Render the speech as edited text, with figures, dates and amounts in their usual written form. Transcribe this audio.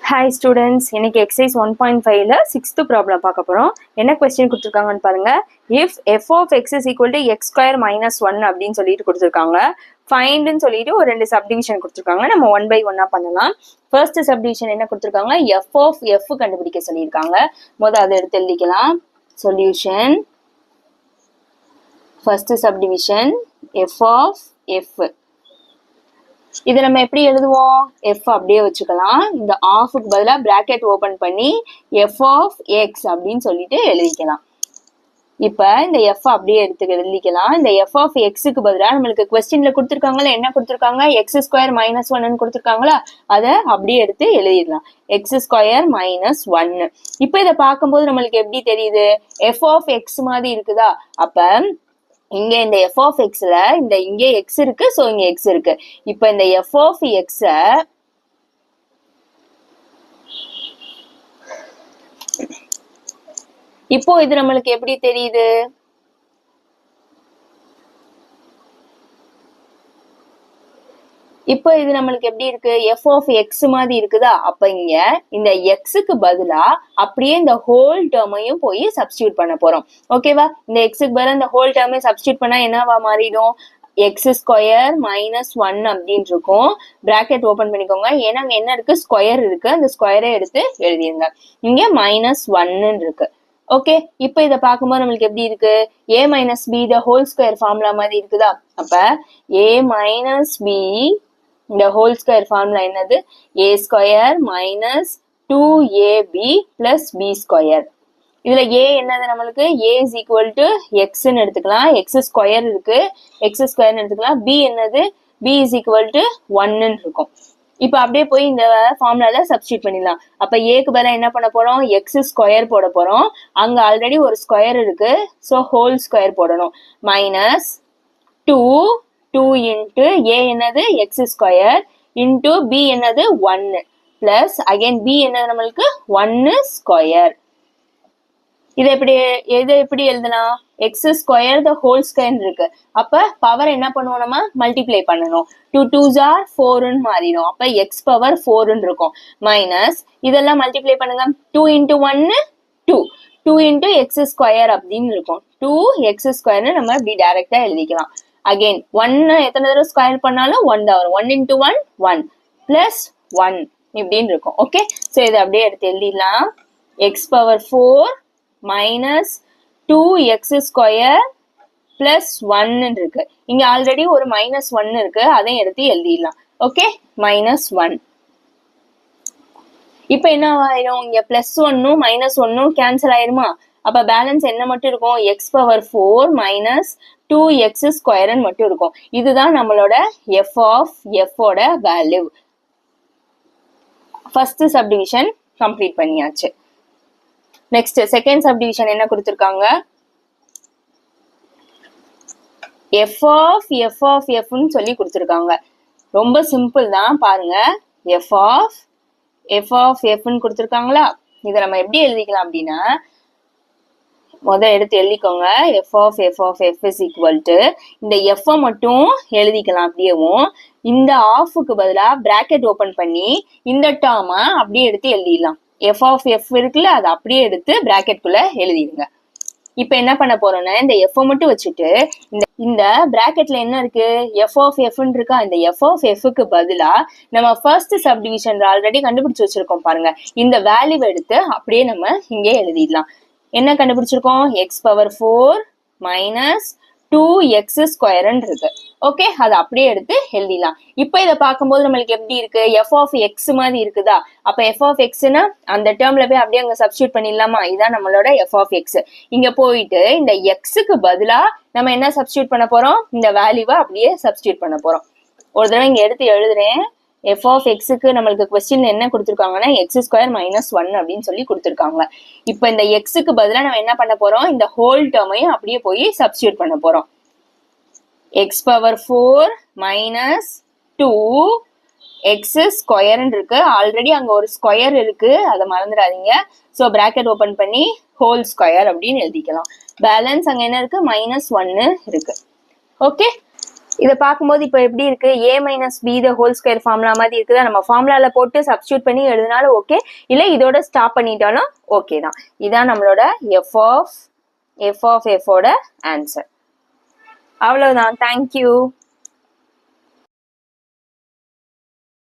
Hi students, இன்னைக்கு exercise 1.5ல 6th problem பார்க்க போகிறோம். என்ன கொஸ்டின் கொடுத்துருக்காங்கன்னு பாருங்க. If F of X is equal to X square minus 1 அப்படின்னு சொல்லிட்டு கொடுத்துருக்காங்க. ஃபைண்டுன்னு சொல்லிட்டு ஒரு 2 சப்டிவிஷன் கொடுத்துருக்காங்க. நம்ம 1 by 1 பண்ணலாம். ஃபர்ஸ்ட் சப்டிவிஷன் என்ன கொடுத்துருக்காங்க, எஃப் ஆஃப் எஃப் கண்டுபிடிக்க சொல்லியிருக்காங்க. முதல் அதை எடுத்து எழுதிக்கலாம். Solution first subdivision F of F. இதை நம்ம எப்படி எழுதுவோம், எஃப் அப்படியே வச்சுக்கலாம். இந்த ஆஃபுக்கு பதிலாக பிராக்கெட் ஓபன் பண்ணி எஃப் ஆஃப் எக்ஸ் அப்படின்னு சொல்லிட்டு எழுதிக்கலாம். இப்ப இந்த எஃப் அப்படியே எடுத்து எழுதிக்கலாம். இந்த எஃப் ஆஃப் எக்ஸுக்கு பதிலாக நம்மளுக்கு கொஸ்டின்ல கொடுத்துருக்காங்களா, என்ன கொடுத்துருக்காங்க, எக்ஸ் ஸ்கொயர் மைனஸ் 1 கொடுத்துருக்காங்களா, அதை அப்படியே எடுத்து எழுதிடலாம். X square minus 1. இப்ப இதை பார்க்கும்போது நம்மளுக்கு எப்படி தெரியுது, எஃப் ஆஃப் எக்ஸ் மாதிரி இருக்குதா. அப்ப இங்க இந்த எஃப் ஆஃப் எக்ஸ்ல இந்த இங்கே எக்ஸ் இருக்கு, சோ இங்க எக்ஸ் இருக்கு. இப்ப இந்த எஃப் ஆஃப் எக்ஸ இப்போ இது நம்மளுக்கு எப்படி தெரியுது, இப்போ இது நம்மளுக்கு எப்படி இருக்கு, எஃப் ஆஃப் எக்ஸ் மாதிரி இருக்குதா. அப்ப இங்க இந்த எக்ஸுக்கு பதிலா அப்படியே இந்த ஹோல் டேர்மையும் போய் சப்ஸ்டியூட் பண்ண போறோம். ஓகேவா, இந்த எக்ஸுக்கு பதிலா இந்த ஹோல் டேர்மையும் சப்ஸ்டியூட் பண்ணா என்னவா மாறிடும், எக்ஸ் ஸ்கொயர் மைனஸ் 1 அப்படின்னு இருக்கும். பிராக்கெட் ஓபன் பண்ணிக்கோங்க. ஏன்னா அங்க என்ன இருக்கு, ஸ்கொயர் இருக்கு. அந்த ஸ்கொயரை எடுத்து எழுதிருங்க. இங்க மைனஸ் 1 இருக்கு. ஓகே, இப்ப இதை பார்க்கும்போது நம்மளுக்கு எப்படி இருக்கு, a minus B the whole square formula மாதிரி இருக்குதா. அப்ப a மைனஸ் பி இந்த ஹோல் ஸ்கொயர் ஃபார்முலா என்னது, a square minus 2ab plus b square. இதுல a என்னது நம்மளுக்கு, a இஸ் ஈக்குவல் டு எக்ஸ்ன்னு எடுத்துக்கலாம். எக்ஸ் ஸ்கொயர் இருக்கு, எக்ஸ் ஸ்கொயர்னு எடுத்துக்கலாம். b என்னது, b இஸ் ஈக்குவல் டு 1 இருக்கும். இப்ப அப்படியே போய் இந்த ஃபார்முலால சப்ஸ்டியூட் பண்ணிடலாம். அப்ப ஏக்கு பதிலா என்ன பண்ண போறோம், எக்ஸ் ஸ்கொயர் போட போறோம். அங்க ஆல்ரெடி ஒரு ஸ்கொயர் இருக்கு, சோ ஹோல் ஸ்கொயர் போடணும். மைனஸ் 2 இன்ட்டு ஏ என்னது எக்ஸ் ஸ்கொயர் இன்ட்டு பி என்னது 1 பிளஸ் அகைன் பி என்னது நம்மளுக்கு 1 ஸ்கொயர். இதை எப்படி எழுதலாம், எக்ஸ் ஸ்கொயர் த ஹோல் ஸ்கொயர் இருக்கு. அப்ப பவர் என்ன பண்ணுவோம், நம்ம மல்டிப்ளை பண்ணணும். 2 2s are 4ன்னு மாறிடும். அப்ப எக்ஸ் பவர் 4ன்னு இருக்கும். மைனஸ் இதெல்லாம் மல்டிப்ளை பண்ணுங்க. 2 இன்ட்டு 1 2 இன்ட்டு எக்ஸ் ஸ்கொயர் அப்படின்னு இருக்கும். 2 எக்ஸ் ஸ்கொயர்னு நம்ம இப்படி டைரக்டா எழுதிக்கலாம். அகைன் 1 எத்தனை தடவை ஸ்கொயர் பண்ணாலும் 1 தான் வரும். 1 இன்ட்டு 1 1 பிளஸ் 1 இப்படின்னு இருக்கும். ஓகே, சோ இதை அப்படியே எடுத்து எழுதிடலாம். X power 4 minus 2 X square plus 1 இருக்கு. இங்க ஆல்ரெடி ஒரு மைனஸ் 1 இருக்கு, அதையும் எடுத்து எழுதிடலாம். Okay, minus 1. இப்ப என்ன ஆயிரும், இங்க பிளஸ் 1ம் மைனஸ் 1ம் கேன்சல் ஆயிருமா. அப்ப பேலன்ஸ் என்ன மட்டும் இருக்கும், எக்ஸ் பவர் 4 மைனஸ் 2 எக்ஸ் ஸ்கொயர்னு மட்டும் இருக்கும். இதுதான் நம்மளோட எஃப் ஆஃப் எஃப் ஓட வேல்யூ. ஃபர்ஸ்ட் சப்டிவிஷன் கம்ப்ளீட் பண்ணியாச்சு. நெக்ஸ்ட் செகண்ட் சப்டிவிஷன் என்ன கொடுத்திருக்காங்க, எஃப் ஆஃப் எஃப்னு சொல்லி கொடுத்திருக்காங்க. ரொம்ப சிம்பிள் தான் பாருங்க. எஃப் ஆஃப் எஃப்னு கொடுத்திருக்காங்களா. இதை நம்ம எப்படி எழுதிக்கலாம் அப்படின்னா, முதல் எடுத்து எழுதிக்கோங்க. F of F is equal to இந்த எஃப் மட்டும் எழுதிக்கலாம். அப்படியேவும் இந்த ஆஃபுக்கு பதிலா பிராக்கெட் ஓபன் பண்ணி இந்த டேர்ம அப்படியே எடுத்து எழுதிடலாம். எஃப் ஆஃப் எஃப் இருக்குல்ல, அதை அப்படியே எடுத்து பிராக்கெட் குள்ள எழுதிடுங்க. இப்ப என்ன பண்ண போறோம்னா, இந்த எஃப் மட்டும் வச்சுட்டு இந்த பிராக்கெட்ல என்ன இருக்கு, எஃப் ஆஃப் எஃப்னு இருக்கா. இந்த எஃப் ஆஃப் எஃப்க்கு பதிலா நம்ம ஃபர்ஸ்ட் சப்டிவிஷன் ஆல்ரெடி கண்டுபிடிச்சு வச்சிருக்கோம் பாருங்க. இந்த வேல்யூ எடுத்து அப்படியே நம்ம இங்கே எழுதிடலாம். என்ன கண்டுபிடிச்சிருக்கோம், எக்ஸ் பவர் 4 மைனஸ் 2 எக்ஸ் ஸ்கொயர்ன்னு இருக்கு. ஓகே, அதை அப்படியே எடுத்து எழுதிடலாம். இப்ப இதை பார்க்கும்போது நம்மளுக்கு எப்படி இருக்கு, எஃப் ஆஃப் எக்ஸ் மாதிரி இருக்குதா. அப்ப எஃப் ஆஃப் எக்ஸ்னா அந்த டேர்ம்ல போய் அப்படியே அங்க சப்ஸ்டியூட் பண்ணிடலாமா. இதான் நம்மளோட எஃப் ஆஃப் எக்ஸ். இங்க போயிட்டு இந்த எக்ஸுக்கு பதிலா நம்ம என்ன சப்ஸ்டியூட் பண்ண போறோம், இந்த வேல்யூவை அப்படியே சப்ஸ்டியூட் பண்ண போறோம். ஒரு தடவை இங்க எடுத்து எழுதுறேன். எஃப் ஆஃப் எக்ஸுக்கு நம்மளுக்கு கொஸ்டின்ல என்ன கொடுத்துருக்காங்கன்னா, எக்ஸ் ஸ்கொயர் மைனஸ் 1 அப்படின்னு சொல்லி கொடுத்துருக்காங்க. இப்ப இந்த எக்ஸுக்கு பதிலா நம்ம என்ன பண்ண போறோம், இந்த ஹோல் டேர்மையும் அப்படியே போய் சப்ஸ்டியூட் பண்ண போறோம். எக்ஸ் பவர் 4 மைனஸ் 2 எக்ஸ் ஸ்கொயர்ன்னு இருக்கு. ஆல்ரெடி அங்க ஒரு ஸ்கொயர் இருக்கு, அதை மறந்துடாதீங்க. ஸோ பிராக்கெட் ஓபன் பண்ணி ஹோல் ஸ்கொயர் அப்படின்னு எழுதிக்கலாம். பேலன்ஸ் அங்க என்ன இருக்கு, மைனஸ் 1 இருக்கு. ஓகே, இதை பார்க்கும்போது இப்போ எப்படி இருக்கு, a minus B the whole square formula மாதிரி இருக்குதா. நம்ம ஃபார்முலால போட்டு சப்ஸ்டியூட் பண்ணி எழுதினாலும் ஓகே, இல்லை இதோட ஸ்டாப் பண்ணிட்டாலும் ஓகே தான். இதான் நம்மளோட எஃப் ஆஃப் எஃப் ஓட ஆன்சர். அவ்வளவுதான். தேங்க்யூ.